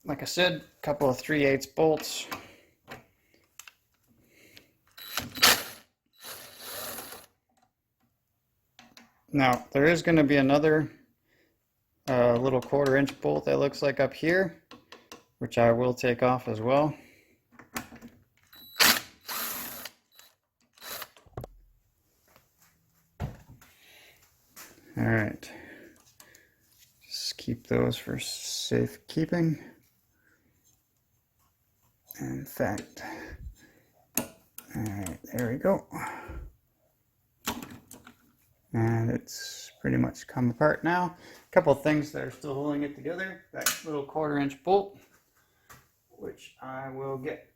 like I said, a couple of 3/8 bolts. Now, there is going to be another little 1/4-inch bolt that looks like up here, which I will take off as well. All right, just keep those for safekeeping. In fact, all right, there we go. And it's pretty much come apart now. A couple of things that are still holding it together. That little 1/4-inch bolt, which I will get.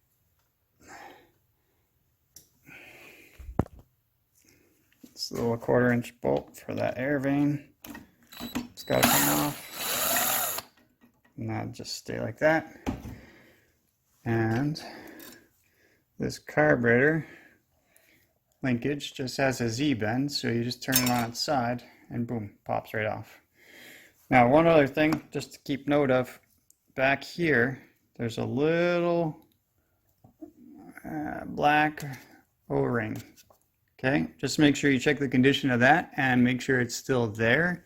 This little 1/4-inch bolt for that air vane. It's got to come off. And that'll just stay like that. And this carburetor linkage just has a Z-bend, so you just turn it on its side and boom, pops right off. Now, one other thing just to keep note of, back here there's a little black O-ring. Okay, just make sure you check the condition of that and make sure it's still there.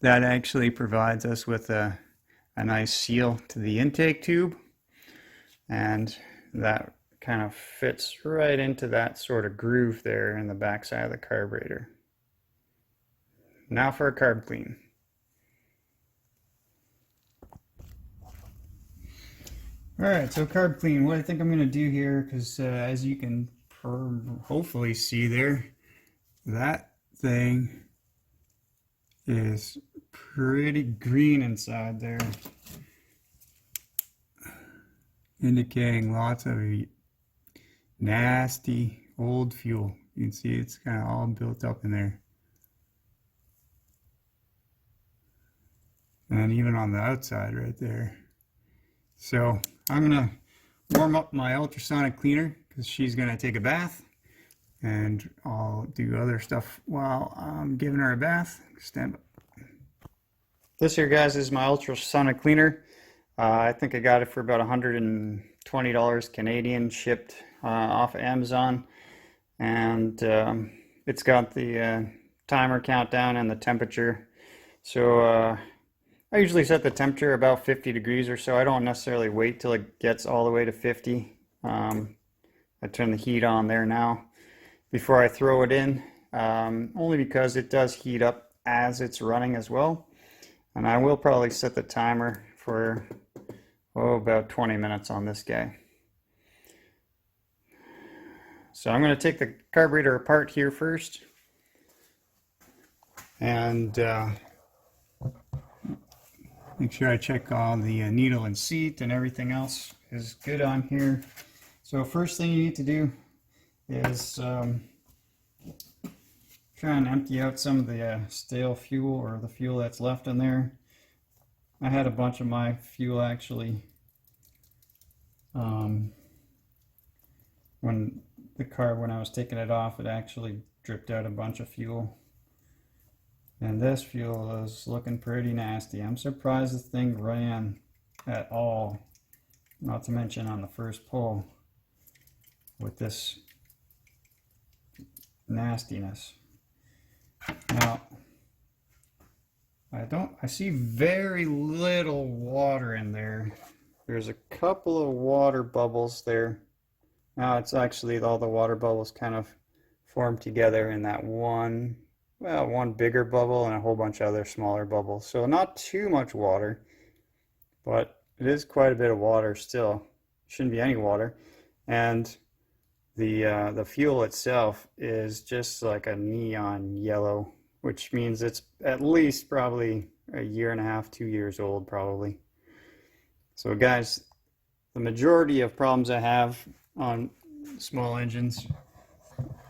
That actually provides us with a nice seal to the intake tube, and that kind of fits right into that sort of groove there in the back side of the carburetor. Now for a carb clean. Alright, so carb clean, what I think I'm going to do here, because as you can hopefully see there, that thing is pretty green inside there, indicating lots of nasty old fuel. You can see it's kind of all built up in there. And even on the outside right there. So I'm going to warm up my ultrasonic cleaner because she's going to take a bath. And I'll do other stuff while I'm giving her a bath. Stand up. This here, guys, is my ultrasonic cleaner. I think I got it for about $120 Canadian, shipped off of Amazon, and it's got the timer countdown and the temperature. So I usually set the temperature about 50 degrees or so. I don't necessarily wait till it gets all the way to 50. I turn the heat on there now before I throw it in, only because it does heat up as it's running as well. And I will probably set the timer for about 20 minutes on this guy. So I'm going to take the carburetor apart here first, and make sure I check all the needle and seat and everything else is good on here. So first thing you need to do is try and empty out some of the stale fuel, or the fuel that's left in there. I had a bunch of my fuel actually when I was taking it off, it actually dripped out a bunch of fuel. And this fuel is looking pretty nasty. I'm surprised this thing ran at all, not to mention on the first pull, with this nastiness. Now, I see very little water in there. There's a couple of water bubbles there. Now it's actually all the water bubbles kind of formed together in that one bigger bubble and a whole bunch of other smaller bubbles. So not too much water, but it is quite a bit of water still. Shouldn't be any water. And the fuel itself is just like a neon yellow, which means it's at least probably a year and a half, 2 years old probably. So guys, the majority of problems I have on small engines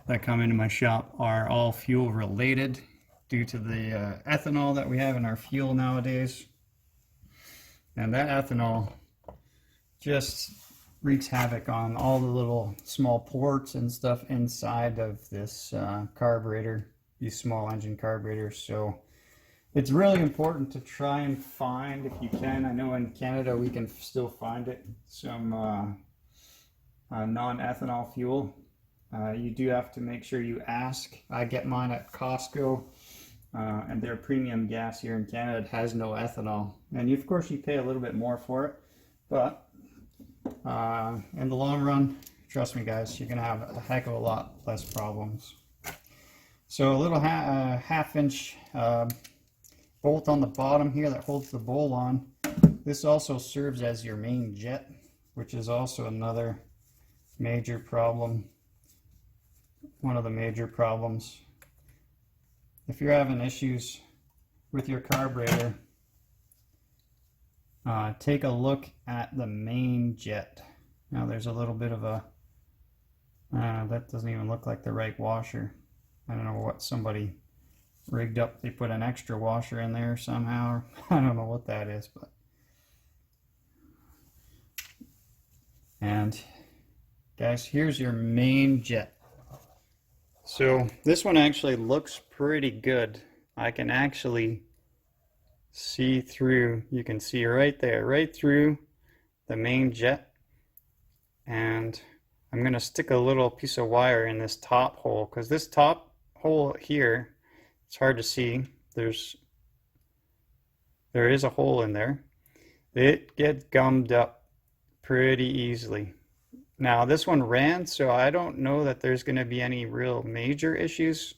that come into my shop are all fuel related due to the ethanol that we have in our fuel nowadays. And that ethanol just wreaks havoc on all the little small ports and stuff inside of this carburetor, these small engine carburetors. So It's really important to try and find, if you can, I know in Canada we can still find it, some non-ethanol fuel. You do have to make sure you ask. I get mine at Costco, and their premium gas here in Canada has no ethanol. And of course you pay a little bit more for it, but in the long run, trust me guys, you're gonna have a heck of a lot less problems. So a little half-inch bolt on the bottom here that holds the bowl on. This also serves as your main jet, which is also another major problem. One of the major problems. If you're having issues with your carburetor, take a look at the main jet. Now there's a little bit of a, that doesn't even look like the right washer. I don't know what somebody rigged up. They put an extra washer in there somehow. I don't know what that is, but. And guys, here's your main jet. So this one actually looks pretty good. I can actually see through, you can see right there, right through the main jet. And I'm going to stick a little piece of wire in this top hole, because this top hole here, it's hard to see. There is a hole in there. It gets gummed up pretty easily. Now this one ran, so I don't know that there's going to be any real major issues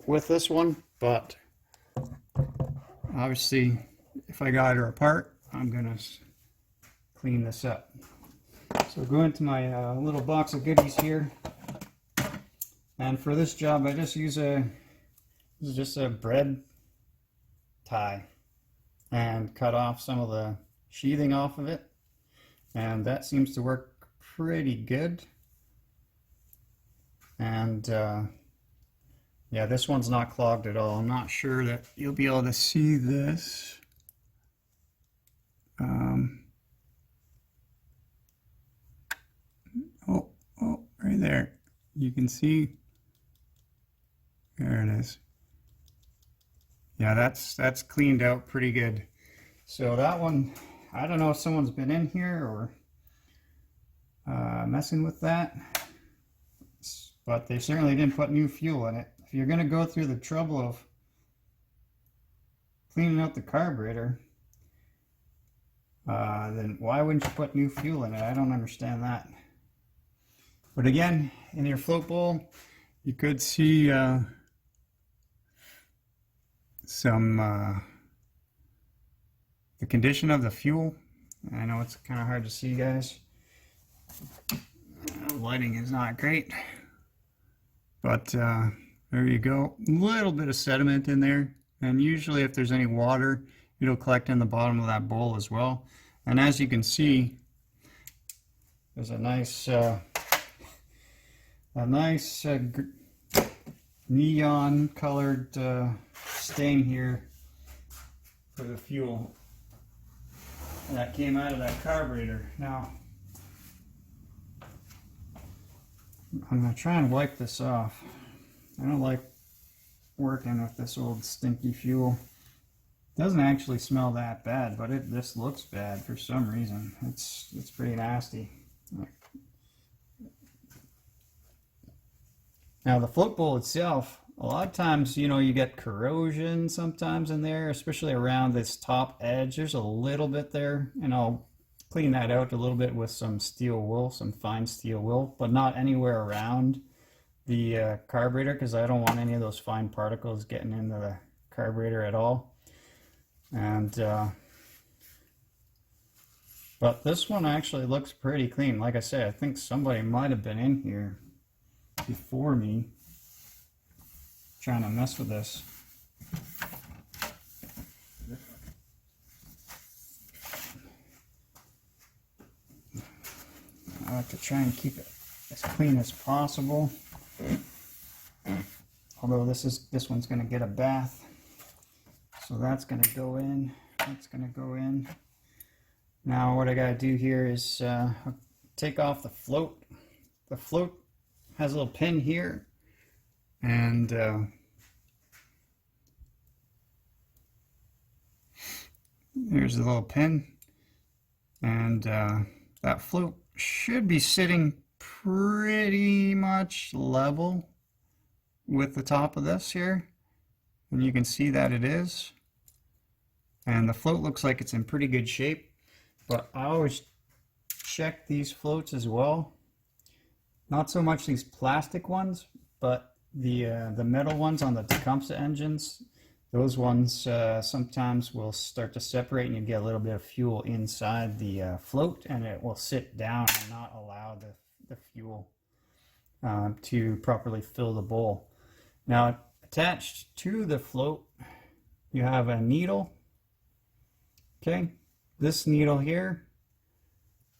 with this one, but obviously if I got her apart, I'm going to clean this up. So go into my little box of goodies here, and for this job I just use this is just a bread tie, and cut off some of the sheathing off of it. And that seems to work pretty good. And yeah, this one's not clogged at all. I'm not sure that you'll be able to see this. Oh, right there. You can see. There it is. Yeah, that's cleaned out pretty good. So that one, I don't know if someone's been in here or messing with that, but they certainly didn't put new fuel in it. If you're going to go through the trouble of cleaning out the carburetor, then why wouldn't you put new fuel in it? I don't understand that. But again, in your float bowl, you could see some the condition of the fuel. I know it's kind of hard to see, guys. Lighting is not great, but there you go. A little bit of sediment in there, and usually if there's any water, it'll collect in the bottom of that bowl as well. And as you can see, there's a nice neon colored stain here for the fuel that came out of that carburetor. Now I'm going to try and wipe this off. I don't like working with this old stinky fuel. It doesn't actually smell that bad, but it just looks bad for some reason. It's pretty nasty. Now the float bowl itself, a lot of times, you know, you get corrosion sometimes in there, especially around this top edge. There's a little bit there, and I'll clean that out a little bit with some steel wool, some fine steel wool, but not anywhere around the carburetor, because I don't want any of those fine particles getting into the carburetor at all. And but this one actually looks pretty clean. Like I say, I think somebody might have been in here before me trying to mess with this. I like to try and keep it as clean as possible. Although this one's going to get a bath, so that's going to go in. That's going to go in. Now what I got to do here is take off the float. The float has a little pin here, and There's a little pin, and that float should be sitting pretty much level with the top of this here, and you can see that it is. And the float looks like it's in pretty good shape, but I always check these floats as well. Not so much these plastic ones, but the metal ones on the Tecumseh engines. Those ones sometimes will start to separate, and you get a little bit of fuel inside the float, and it will sit down and not allow the fuel to properly fill the bowl. Now, attached to the float, you have a needle. Okay, this needle here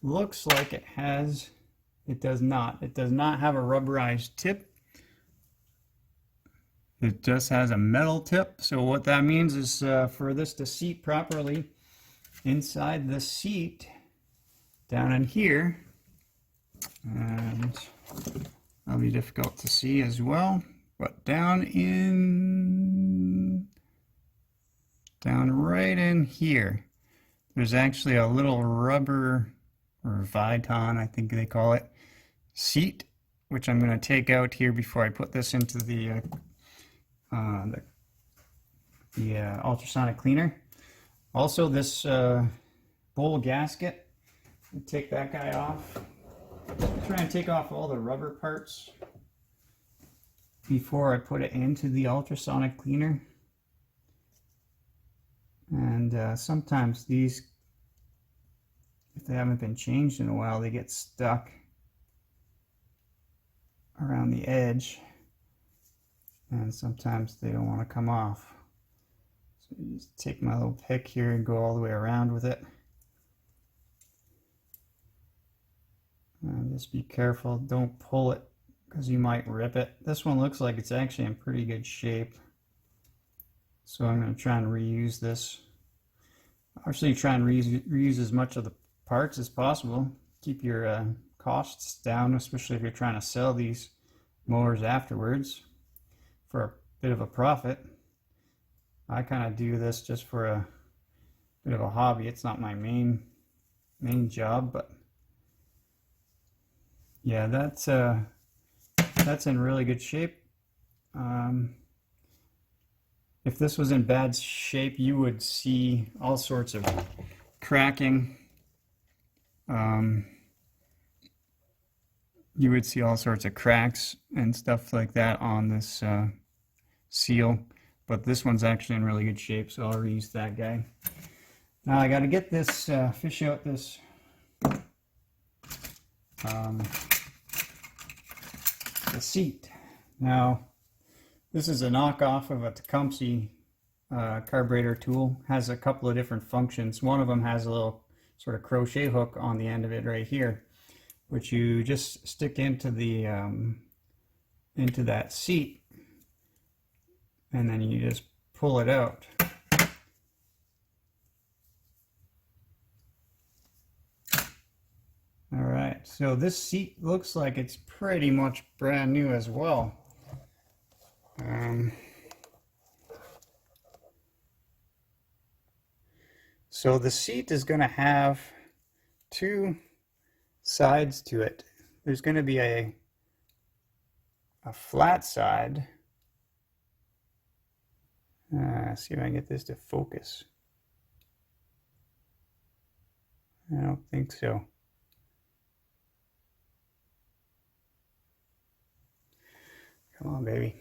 looks like it has, it does not have a rubberized tip. It just has a metal tip. So what that means is for this to seat properly inside the seat down in here, and that'll be difficult to see as well, but down right in here, there's actually a little rubber, or Viton, I think they call it, seat, which I'm going to take out here before I put this into the ultrasonic cleaner. Also, this bowl gasket, take that guy off. Try and take off all the rubber parts before I put it into the ultrasonic cleaner. And sometimes these, if they haven't been changed in a while, they get stuck around the edge, and sometimes they don't want to come off. So you just take my little pick here and go all the way around with it. And just be careful, don't pull it because you might rip it. This one looks like it's actually in pretty good shape. So I'm going to try and reuse this. Actually try and reuse as much of the parts as possible. Keep your costs down, especially if you're trying to sell these mowers afterwards for a bit of a profit. I kind of do this just for a bit of a hobby. It's not my main job, but yeah, that's in really good shape. If this was in bad shape, you would see all sorts of cracking. You would see all sorts of cracks and stuff like that on this seal, but this one's actually in really good shape, so I'll reuse that guy. Now I got to get this, fish out this the seat. Now, this is a knockoff of a Tecumseh carburetor tool. Has a couple of different functions. One of them has a little sort of crochet hook on the end of it right here, which you just stick into the into that seat, and then you just pull it out. All right, so this seat looks like it's pretty much brand new as well. So the seat is going to have two sides to it. There's going to be a flat side. See if I can get this to focus. I don't think so. Come on, baby.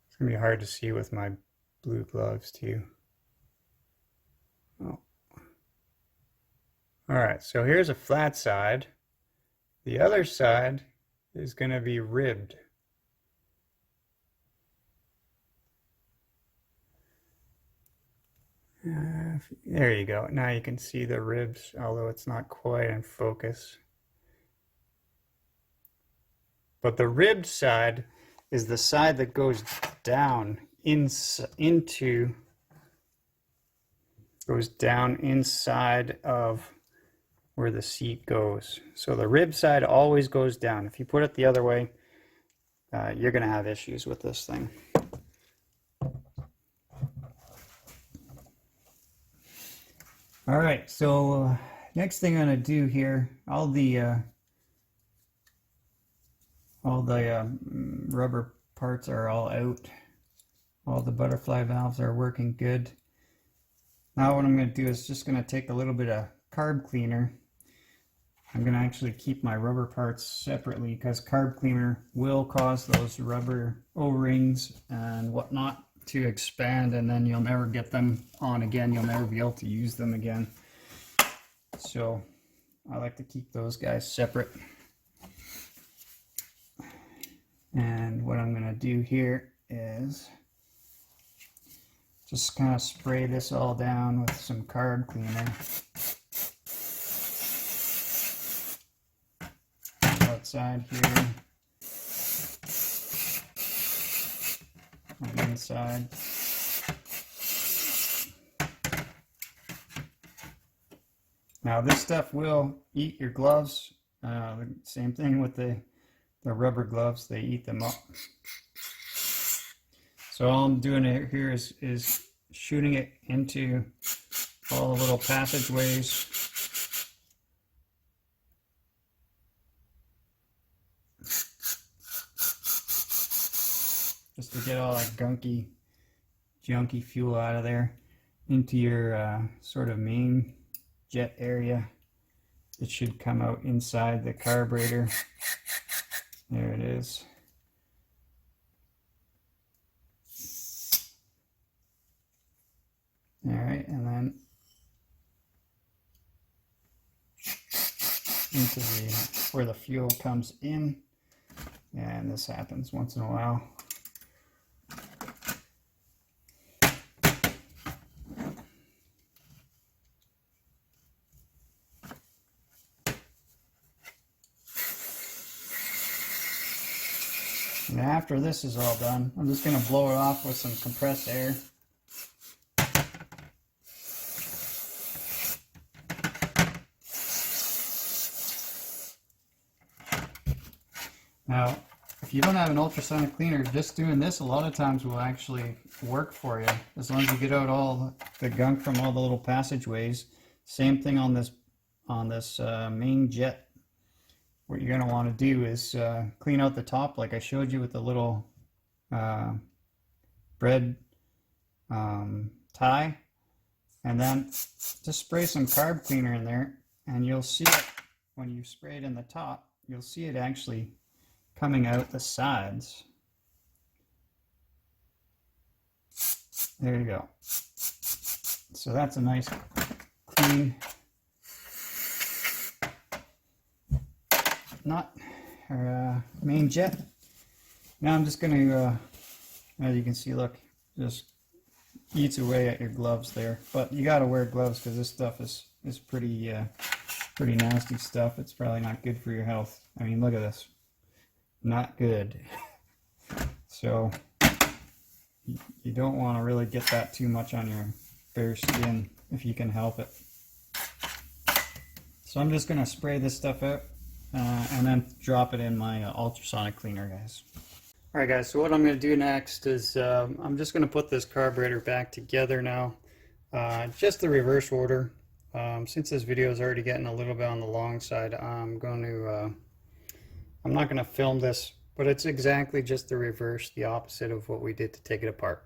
It's going to be hard to see with my blue gloves too. Oh. All right, so here's a flat side. The other side is going to be ribbed. There you go. Now you can see the ribs, although it's not quite in focus. But the ribbed side is the side that goes down goes down inside of where the seat goes. So the rib side always goes down. If you put it the other way, you're going to have issues with this thing. All right, so next thing I'm going to do here, all the rubber parts are all out. All the butterfly valves are working good. Now what I'm going to do is just going to take a little bit of carb cleaner. I'm going to actually keep my rubber parts separately because carb cleaner will cause those rubber O-rings and whatnot to expand, and then you'll never get them on again. You'll never be able to use them again. So I like to keep those guys separate. And what I'm going to do here is just kind of spray this all down with some carb cleaner. Outside here, on the inside. Now this stuff will eat your gloves. Same thing with the rubber gloves, they eat them up. So all I'm doing here is shooting it into all the little passageways. Just to get all that junky fuel out of there into your sort of main jet area. It should come out inside the carburetor. There it is. All right, and then into where the fuel comes in, and this happens once in a while. And after this is all done, I'm just going to blow it off with some compressed air. Now, if you don't have an ultrasonic cleaner, just doing this a lot of times will actually work for you, as long as you get out all the gunk from all the little passageways. Same thing on this main jet. What you're going to want to do is clean out the top like I showed you with the little bread tie, and then just spray some carb cleaner in there, and you'll see it when you spray it in the top. You'll see it actually coming out the sides. There you go. So that's a nice clean, main jet. Now I'm just going to, as you can see, look, just eats away at your gloves there. But you got to wear gloves because this stuff is pretty nasty stuff. It's probably not good for your health. I mean, look at this. Not good. So you don't want to really get that too much on your bare skin if you can help it. So I'm just going to spray this stuff out and then drop it in my ultrasonic cleaner, guys. Alright guys, so what I'm going to do next is I'm just going to put this carburetor back together now. Just the reverse order. Since this video is already getting a little bit on the long side, I'm not going to film this, but it's exactly just the reverse, the opposite of what we did to take it apart.